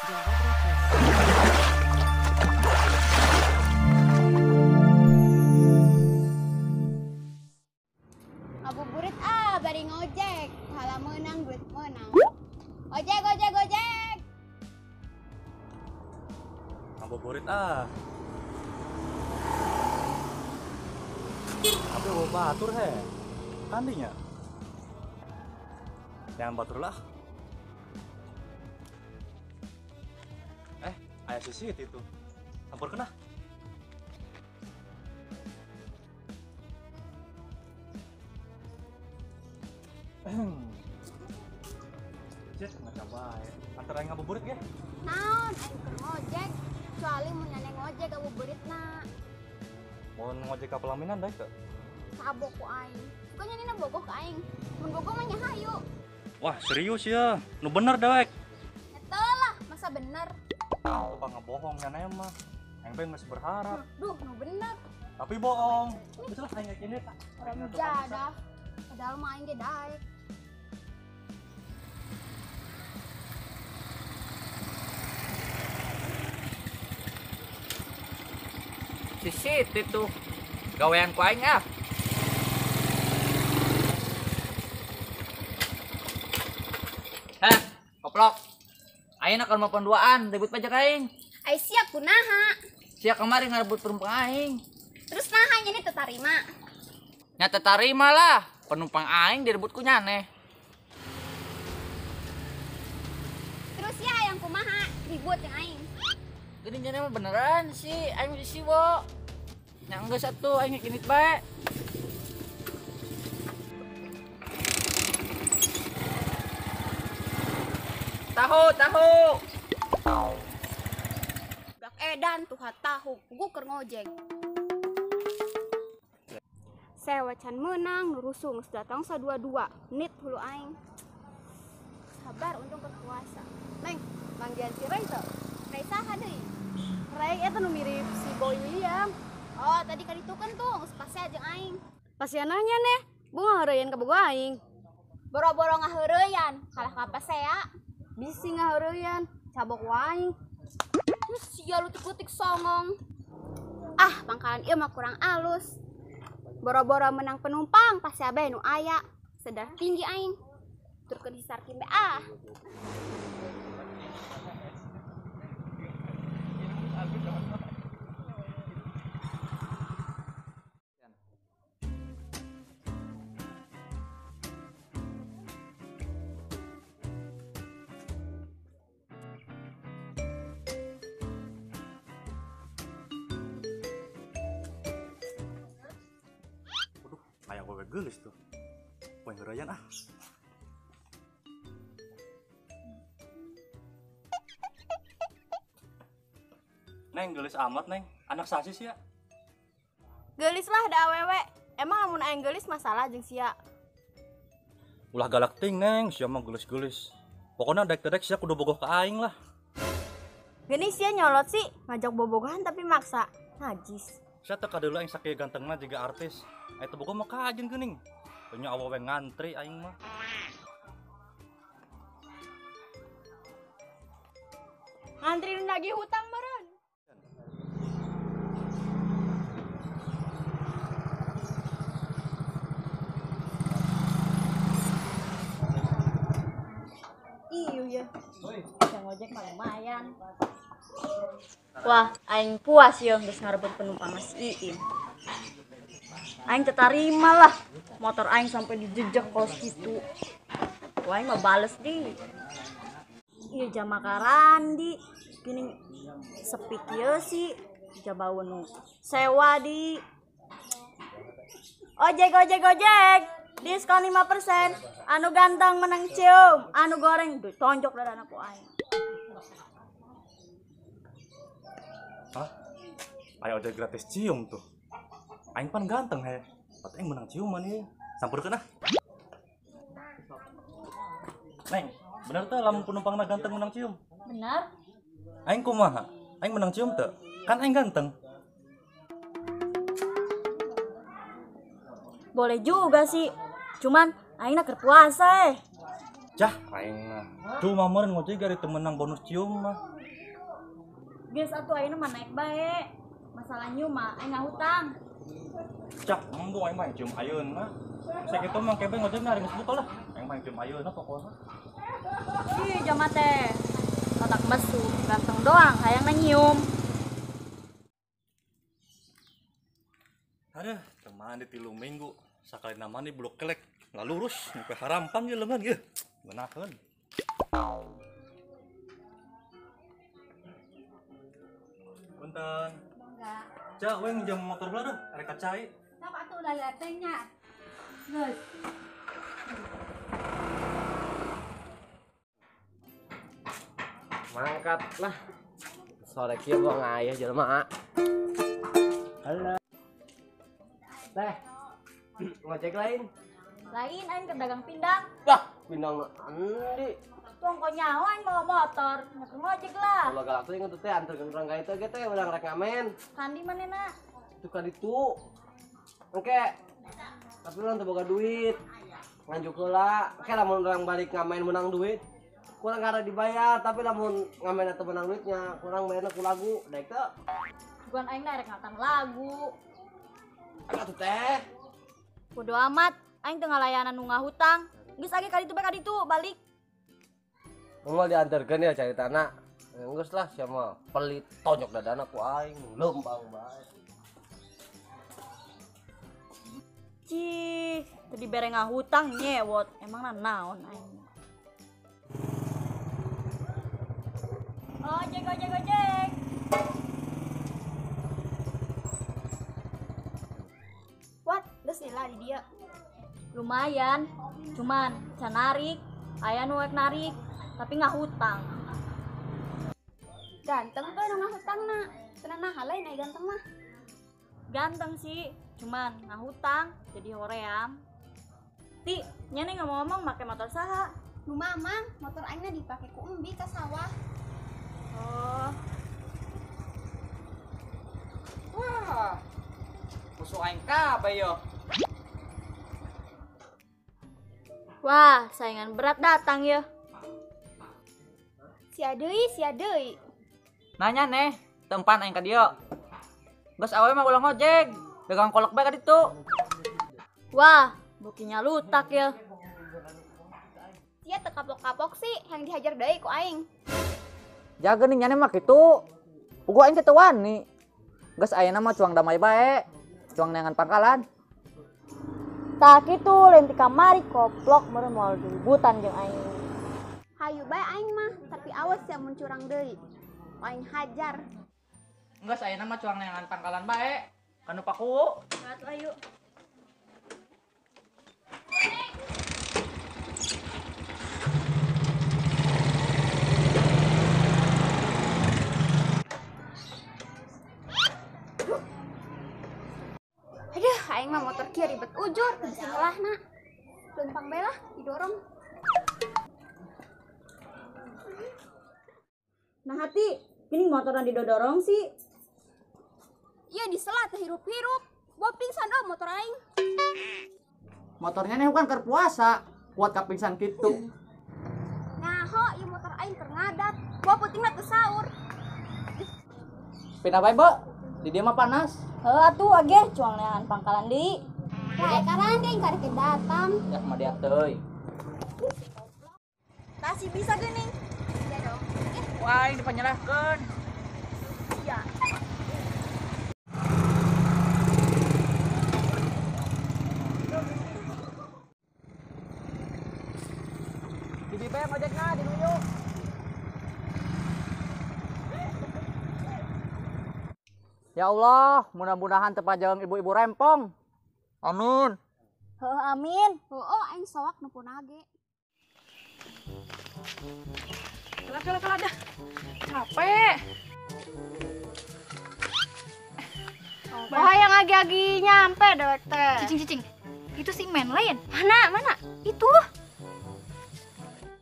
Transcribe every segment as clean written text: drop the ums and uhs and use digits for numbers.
Sejarah gratis. Ngabuburit bari ngojek. Pahala menang, duit menang. Ojek, ojek, ojek. Ngabuburit Tapi bawa batur he. Kandinya. Jangan batur lah. Ayah sisit itu. Campur kena. Cek macam baik. Antar aing ngabuburit ge. Naon, aing keur ngojek. Kecuali mun nyanyi ngojek ngabuburit na. Mau ngojek ka pelaminan daek teu? Sabok ku aing. Suka nyanyi bogoh ka aing. Mun bogoh mah nyahayu. Wah, serius ya. Nu bener daek. Eta lah, masa bener. Tukang ngebohong nya mah. Aing teh geus berharap. Duh, nu bener. Tapi bohong. Bisa lah aing yakin eta. Orang jadah. Padahal mah aing ge daek. Sisit itu gawean ku aing ah. Heh, koplok. Ayeuna keur mau penduaan, debut pajak aing. Ai siap kunaha. Sia kemarin ngarebut penumpang aing. Terus naha nya teu tarima. Nya teu tarima lah, penumpang aing direbut ku nyaneh. Terus ya yang kumaha ribut yang aing. Gini nyaneh mah beneran sih, aing di siwo. Nya enggeus atuh aing kinit bae. Tahu. Dak edan tuh tahu, gua keur ngojek. Sewa can menang, nurusung datang sa22. Nit hulu aing. Sabar untung keur puasa. Neng, manggian si Ray teu? Rai saha deui? Ray eta nu mirip si Boy William. Oh, tadi kan itu kan tuh, geus pase aja aing. Pasiananya nih, bunga hareuyeun ka boga aing. Boro-boro ngaheureyan, kalah ka pasea. Bisi ngaheureyan, cabok waing. Terus sia lutik-lutik songong. Pangkalan ieu mah kurang alus. Boro-boro menang penumpang, pasti abe nu aya. Sedar tinggi aing. Turkeun hisarkeun be Kayak gue gelis tuh. Poin ngerayan Neng, gelis amat neng. Anak sasis ya. Geulis lah da awewe. Emang lamun aing geulis masalah jeung sia. Ulah galak ting neng, sia mah gelis-gelis. Pokoknya daek-daek sia kudu bogoh ka aing lah. Geuning sia nyolot sih, ngajak bobogohan tapi maksa. Najis. Sia teu kadeula aing sakieu gantengna jiga artis. Eta bogoh mah kajen geuning. Nya awewe ngantri aing mah. Ngantri nagih hutang meureun. Iya ya. Yang ngojek mah lumayan. Wah, aing puas ya geus ngarebut penumpang Mas Iin. Aing teu tarima lah motor aing sampai dijejak kos kitu. Wah, aing mah bales di. Ieu jamakaran di gini sepi kieu sih jabaeun nu sewa di. Ojek. Diskon 5%. Anu ganteng menang cium, anu goreng tonjok dadana ku aing. Aya ojek gratis cium tuh. Aing pan ganteng he. Pat aing menang ciuman ieu. Sampurkeun Neng, bener teh lamun penumpangna ganteng menang cium? Bener? Aing kumaha? Aing menang cium teu? Kan aing ganteng. Boleh juga sih. Cuman aingna keur puasa Cah, aing mah. Cuma meureun ngojek dari temenang bonus cium mah. Geus atuh ayeuna mah naik bae. Masalah nyium mah aing ngahutang. Cak, embo aing mah cium ayeuna. Sakitu mah kebe ngojek na geus butuh lah. Aing mah cium ayeuna pokona. Ih, jama teh. Otak mesu, ganteng doang, hayang nyium. Aduh, teman di 3 minggu. Sakali namanya blok kelek. Nggak lurus, sampai harampang ya lengan ya. Benakeun. Punten. Enggak. Cak, we nginjem motor belah dah, arek kacai. Sok atuh udah liatnya. Geus. Mangkat lah. Sore kieu gua ngayah jelema. Halo. Teh. Ngojek lain. Lain aing ke dagang pindang. Dah, pindang andi. Tuang kok nyawa aing bawa motor. Ngojek lah. Kalau galak teh ngeut teh anterkeun urang ka itu ge teh urang rek ngamen. Kandi manehna? Itu ka ditu. Engke. Tapi urang teu boga duit. Nganjuk heula. Engke lamun urang balik ngamen menang duit. Kurang kada dibayar, tapi lamun ngamen atau menang duitnya, kurang bayarna ku lagu. Daek teu. Bukan aing rek ngatan lagu. Ada tuh teh. Bodo amat, aing teu ngalayanan nu ngahutang. Geus age ka ditu bae ka ditu balik. Mau diantarkeun ya caritana. Geus lah sia mah pelit tonyok dadana ku aing lempang bae. Cih, tadi bere ngahutang nyewot. Emang naon aing. Ojek. What? Geus lila di dia. Lumayan, cuman can narik, aya nu rek narik, tapi ngahutang. Ganteng tuh nu ngahutangna. Tenan nah lain ai ganteng mah. Ganteng sih, cuman ngahutang jadi hoream. Ti, nyane ngomong-ngomong make motor saha? Nu mamang, motor aingna dipake ku embi ka sawah. Oh, Wah. Musuh aing kabeh yo. wah, saingan berat datang ya. Sia deui. Nanya nih, tempat aing ka dieu. Geus awewe mah ulah ngojek. Dagang kolak bae ka ditu. Wah, bukinya lutak ya. Sia teu kapok-kapok sih, yang dihajar deui ku aing. Jaga nih nyane mah kitu. Ugu aing teu wani. Geus ayeuna mah cuang damai bae. Cuang neangan pangkalan. Tak kitu lain ti kamari koplok meureun moal ributan jeung aing. Hayu bae aing mah, tapi awas ya mun curang deui. Ku aing hajar. Geus ayeuna mah cuang neangan pangkalan bae. Kanu paku. Atuh ayo. Aduh, aing mah motor kieu ribet ujur, bisa ngelahna. Lempang bae lah, didorong. Nah hati, ini motoran didodorong sih. Iya disela teh hirup-hirup. Gua pingsan motor aing. Motornya nih bukan keur puasa. Kuat ka pingsan kitu. Nyaho ieu motor aing keur ngadat. Gua putingna teu saur. Pindah bae, Bo. Di dieu mah panas. Heuh atuh age cuang neangan pangkalan deui. Lah ekaran deui karek datang. Ya mah dia teuy. Tasi bisa geuning. Iya dong. Wah, ini dipanyerahkeun. Iya. Di bae ngojekna di nuyuk. Ya Allah, mudah-mudahan tepajang ibu-ibu rempong. Amin. Heuh amin. Heuh aing sawak nepuna ge. Kala dah. Capek. Oh yang agi-agi nyampe dewek teh. Cicing. Itu si men lain. Mana? Itu.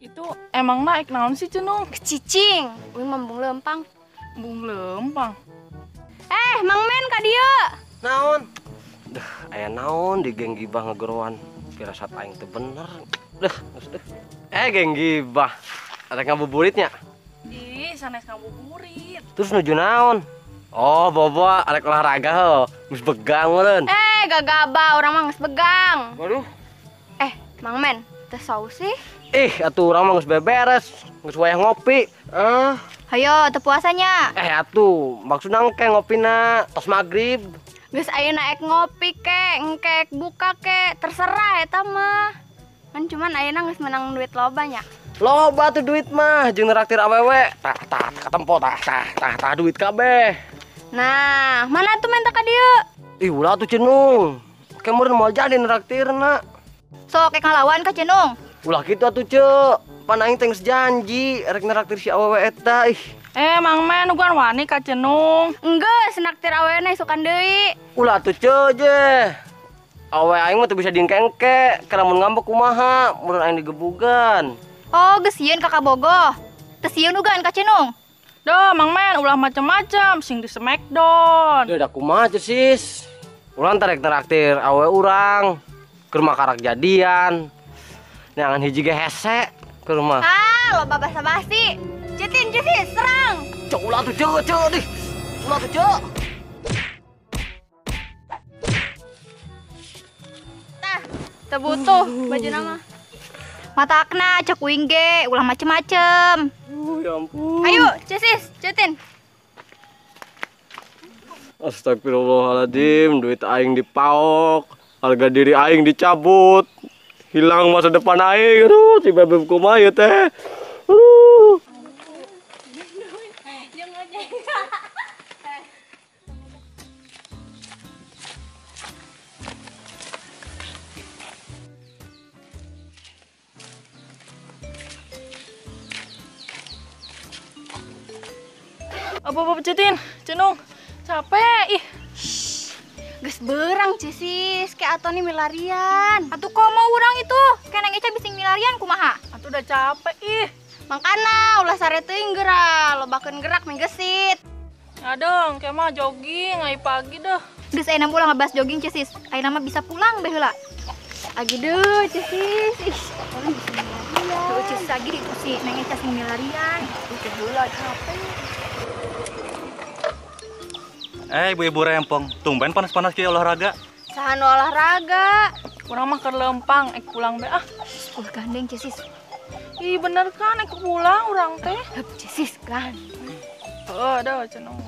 Itu emang naik naon sih cenung? Cicing. Uing mambung lempang. Bung lempang. Mang Men ka dieu. Naon? Dah, aya naon di geng gibah ngegeroan. Firasat aing teu bener. Dah, geus deh. Geng gibah. Ada ngabuburitnya. Ih, sanes ngabuburit. Terus nuju naon? Oh, bobo arek olahraga ho. Geus begang meureun. Gagaba orang mah geus begang. Waduh. Mang Men, teh saus sih. Atuh urang mah geus beberes. Geus wayah ngopi. Hayo, teu puasanya. Atuh, maksudna engke ngopina tos magrib. Geus ayeuna ek ngopi ke, engkek buka ke, terserah eta mah. Kan cuman ayeuna geus menang duit loba nya. Loba tuh duit mah, jeung neraktir awewe. Tah katempo tah duit kabeh. Nah, mana tuh minta ka dieu? Ulah tuh cenung. Kayak meureun moal jadi neraktirna. Sok ek ngalawan ka Cenung. Ulah kitu atuh, Ceu. Pan aing teh geus janji rek neraktir si awewe eta. Mang Men ugan wani ka Cenung. Enggeus naktir awena isukan deui. Ulah tuh, Ceu je. Awewe aing mah teu bisa diengke-engke, kana mun ngambek kumaha, mun aing digebugan. Oh, geus sieun ka Kabogoh. Teu sieun ugan ka Cenung. Duh, Mang Men ulah macam-macam sing di Smackdown. Da kumaha Ceu sis. Ulang tarek neraktir awewe urang. Ke rumah karak jadian. Neangan hiji ge hese ke rumah. Loba basa-basi. Cetin, serang. Cuk ulah tuh, Ceu dih. Ulah tuh, Ceu. Tah, teu butuh baju nama. Matakna cek uing ge, ulah macem-macem. Ya ampun. Ayo, cetin. Astagfirullahaladzim, duit aing dipaok, harga diri aing dicabut, hilang masa depan aing. Aduh, si bebek kumaha ieu teh. Aduh. Apa Cetin? Cenung, capek ih. Geus beurang Cisis, kayak atau nih milarian. Atuh komo urang itu, keneng Eca bising milarian kumaha? Atuh udah capek ih. Mangkana ulah sare teuing geura, lobakeun gerak menggesit. Adeng, kayak mah jogging ai pagi dah. Geus ayeuna ulah ngebahas jogging Cisis. Ayeuna mah bisa pulang beh heula. Agi deuh Cisis. Ih, orang bisa milarian. Tuh Cisis agi di si Neng Eca sing milarian. Itu heula capek. Ibu-ibu rempong, tumben panas-panas kayak olahraga. Sahan olahraga. Kurang mah ke lempang, ek pulang be ah. Ulah gandeng Cisis. Ih bener kan, ek pulang orang teh. Hup Cisis kan. Aduh Cenung.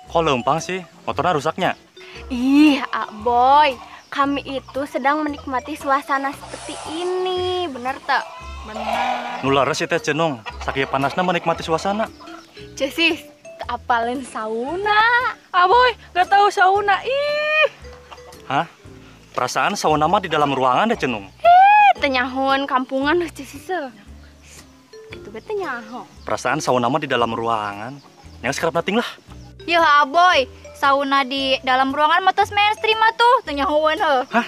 Kok lempang sih? Motornya rusaknya? Ih, Boy, kami itu sedang menikmati suasana seperti ini, bener tak? Bener. Nular sih teh Cenung, saking panasnya menikmati suasana. Cisis, apalin sauna. Boy, gak tahu sauna ih. Hah? Perasaan sauna mah di dalam ruangan deh Cenung. Tenyahun kampungan Cisis. Gitu bete nyaho. Perasaan sauna mah di dalam ruangan. Yang sekarang nating lah. Ya Boy, sauna di dalam ruangan mah tos mainstream tuh, tenyahun heuh. Hah?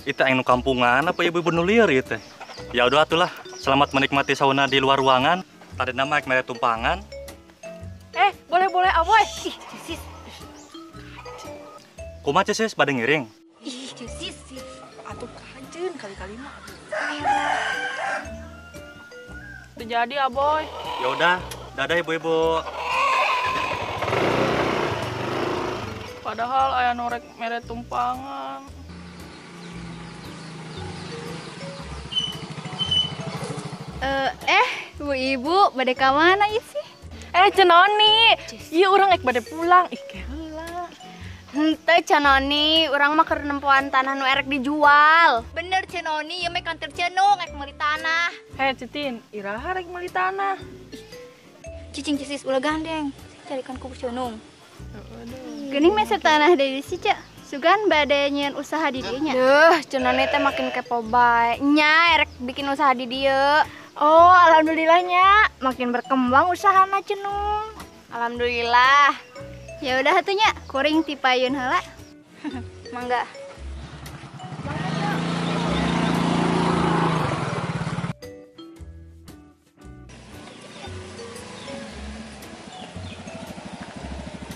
Itu anu kampungan apa ibu-ibu nulir itu? Ya udah atulah, selamat menikmati sauna di luar ruangan. Tadi nama ek mere tumpangan. Boleh Boy. Ih, Cisis. Kumaha Cis pada ngiring? Ih, Cisis. Atuh kajen kali-kali mah. Terjadi Boy. Ya udah, dadah ibu-ibu. Padahal aya norek mere tumpangan. Ibu, bade ka mana sih? Cenoni. Iya orang ek bade pulang. Ih keheula. Henteu Cenoni, urang mah keur nempoan tanah nu erek dijual. Bener Cenoni, ieu mah kantor Cenung ek meuli tanah. Cetin, iraha rek meuli tanah. Cicing Cisis ulah gandeng. Carikan ku Cenung. Geuning mesa tanah deui si Cak. Sugan bade nyieun usaha di dieu nya. Duh, Cenoni teh makin kepo bae. Nya erek bikin usaha di dieu. Oh, alhamdulillahnya makin berkembang usahana Cenung. Alhamdulillah. Ya udah atunya, kuring ti payun heula. Mangga.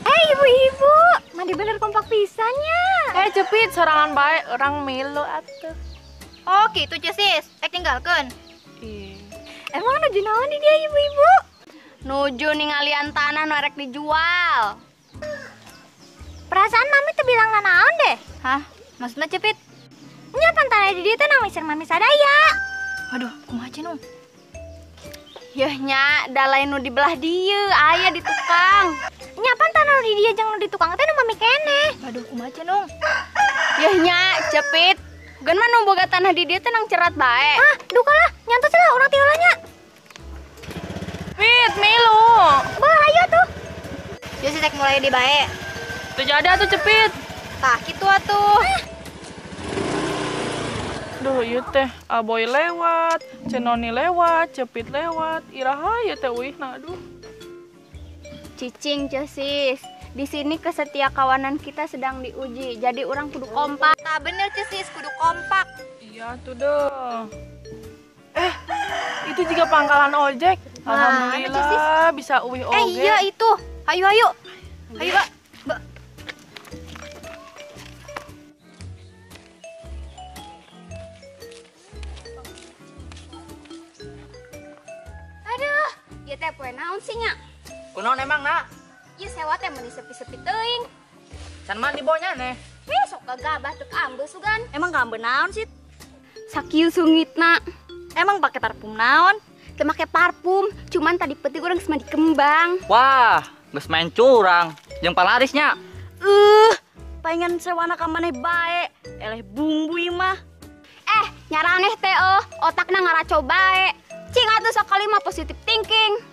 Ibu-ibu, mandi bener kompak pisannya. Cepit sorangan bae, orang milu atuh. Oh, gitu Cisis. Ek tinggalkeun. Ih, Emang nuju naon di dia ibu-ibu? Nuju ninggalian tanah norek dijual. Perasaan mami tuh bilang naon deh. Hah? Maksudnya cepit? Nyapan tanah di dia tuh nang misir mami sadaya. Aduh, kumaha cenung? Yah nya, dalai nu dibelah dieu, aya di tukang. Nyapan tanah di dia jeung nu di tukang teh nu mami kene. Aduh, kumaha cenung? Yah nya, cepit. Gen mah nu boga tanah di dia teh nang cerat bae. Ah, duka lah, nyantos lah urang tiolanya. Pit, milu. Bah, ayo tuh. Yuk sih mulai di bae. Tuh jadi atuh cepit. Tah kitu atuh. Duh, ieu teh Aboy lewat, Cenoni lewat, Cepit lewat, iraha ieu teh uihna aduh. Cicing Cesis, di sini kesetia kawanan kita sedang diuji. Jadi orang kudu kompak. Nah bener Cesis, kudu kompak. Iya tuh deh. Itu juga pangkalan ojek. Wah, Alhamdulillah bisa uih oge. Iya itu. Ayo ayo. Ayo Mbak. Mbak. Aduh, ieu teh poe naon sih nya? Kunaon emang nak? Ieu sewa teh meuni sepi-sepi teuing. Can mandi bonya nih. Sok gagabah teu ambeus sugan. Emang kambe naon sih? Sakieu sungitna. Emang pakai parfum naon? Teu make parfum, cuman tadi penting urang geus mandi kembang. Wah, geus main curang. Jeung palarisnya. Pengen sewana ka maneh bae. Eleh bumbu ieu mah. Nyaraneh teh otakna ngaraco bae. Cing atuh sakali mah positive thinking.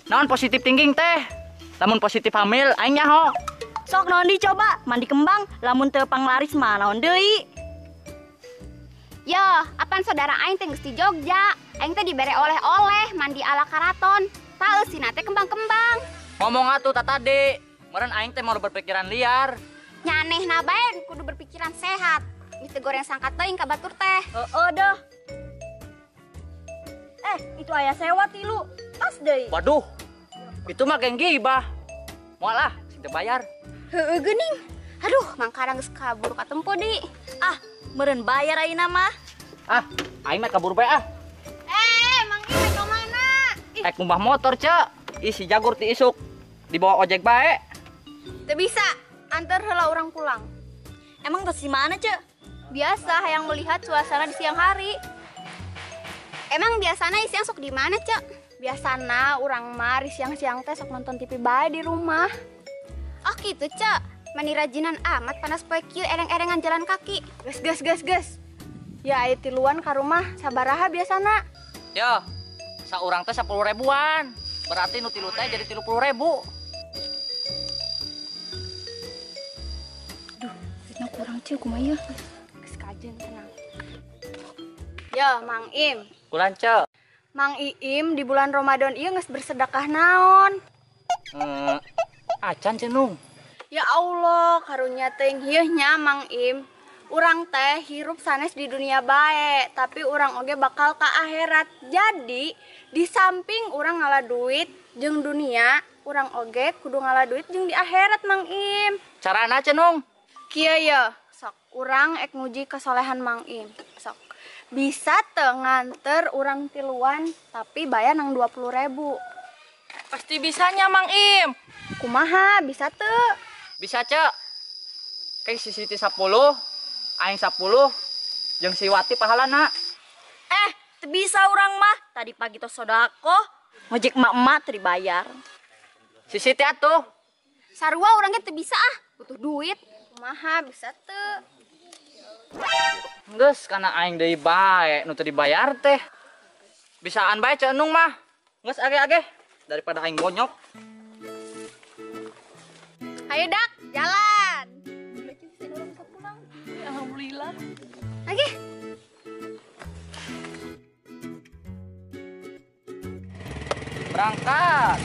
Naon positif thinking teh? Lamun positif hamil aing nyaho. Sok naon dicoba? Mandi kembang, lamun teu panglaris mah naon deui? Yo, apaan saudara aing teh geus di Jogja. Aing teh dibere oleh-oleh mandi ala karaton. Tah eusina teh kembang-kembang. Ngomong atuh tadi. Meureun aing teh mau berpikiran liar. Nyanehna bae kudu berpikiran sehat. Geus teu goreng sangkat teuing ka batur teh. Dah. Itu aya sewa tilu. Pas deui. Waduh. Itu mah geng gibah. Moal lah, sing teu bayar. Heueuh geuning. Aduh, mangkarang geus kabur ka tempo di. Meureun bayar ayeuna mah. Aing mah kabur bae ah. Mang Ime ka mana? Ek ngumbah motor, Cek. Isi jagur ti isuk. Dibawa ojek bae. Teu bisa, antar heula urang pulang. Emang tos di mana, Cek? Biasa hayang melihat suasana di siang hari. Emang biasana siang sok di mana, Cek? Biasana urang mah di siang-siang teh sok nonton TV bae di rumah. Oh gitu, Cek. Mani rajinan amat panas poe kieu ereng-erengan jalan kaki. Ges. Ya aya tiluan ka rumah sabaraha biasana? Yo, saurang teh 10 ribuan. Berarti nu tilu teh jadi 30.000. Fitnah kurang Cek kumaha? Geus kajeun tenang. Yo, Mang Im. Kulan, Cek. Mang Iim di bulan Ramadan ieu geus bersedekah naon? Acan cenung. Ya Allah, karunya teuing hieuh nya Mang Im. Urang teh hirup sanes di dunia bae, tapi urang oge bakal ka akhirat. Jadi, di samping urang ngalah duit jeung dunia, urang oge kudu ngalah duit jeung di akhirat Mang Im. Carana cenung. Kieu ye, sok urang ek nguji kesolehan Mang Im. Sok. Bisa teu nganter urang tiluan tapi bayar nang 20.000. Pasti bisanya Mang Im. Kumaha bisa teu? Bisa, Cek. Kayak si Siti 10, aing 10, jeung si Wati pahalana. Teu bisa urang mah. Tadi pagi tos sodako, ngojek emak-emak teu dibayar. Si Siti atuh. Sarua urangnya teu bisa butuh duit. Kumaha bisa teu? Geus kana aing deui bae nu teu dibayar teh. Bisaan bae Cek Enung mah. Geus age-age daripada aing bonyok. Ayo dak, jalan. Alhamdulillah. Lagi. Berangkat.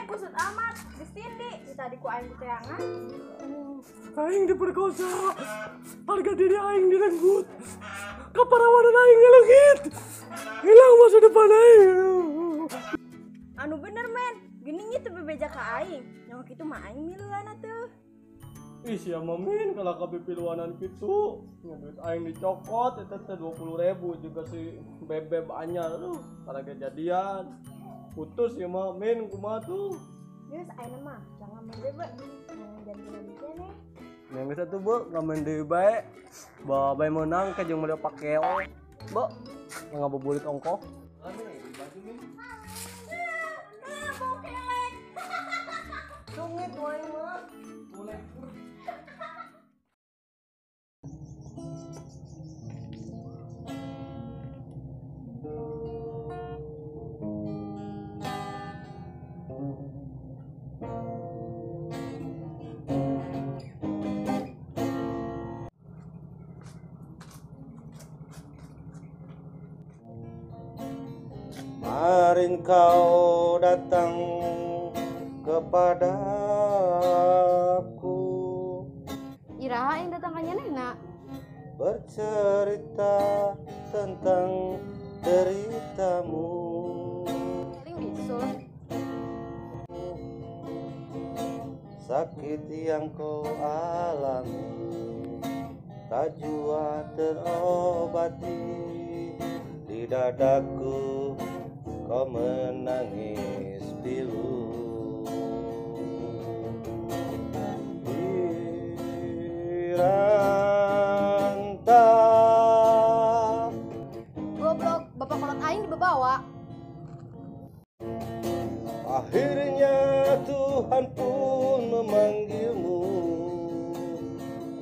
kusut amat. Geus tindi, tadi ku aing teangan. Aing diperkosa. Harga diri aing direnggut. Kaparawanan aing ngelengit. Hilang masa depan aing. Anu bener men, geuning itu bebeja ka aing. Nyawa kitu mah aing miluan atuh. Ih sia mamin kalau kapipiluanan gitu. Duit aing dicokot itu teh 20.000 juga si bebeb anyar tuh karena kejadian. Putus ya mamin kumaha tuh. Geus aing mah jangan main bebe. Jangan jangan kene. Yang bisa tuh bu ngamen deui bae. Bawa bae menang ke jeung model pakeo. Bu, ngabuburit ongkoh. Sungit wae mah. Boleh. Kemarin kau datang kepadaku, Iraha yang datang ka nyanena. bercerita tentang deritamu. Paling bisul. Sakit yang kau alami tak jua terobati. Di dadaku kau menangis pilu. Diranta. Goblok, bapak kolot aing dibawa. Akhirnya Tuhan pun memanggilmu.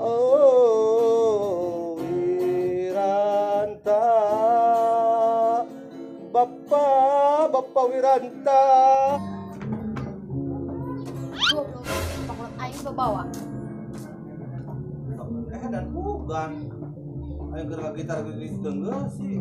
Oh Wiranta, Bapak Wiranta. Goblok, bapak kolot aing dibawa. Dan bukan. Ayo gerak gitar geus deungeu sih.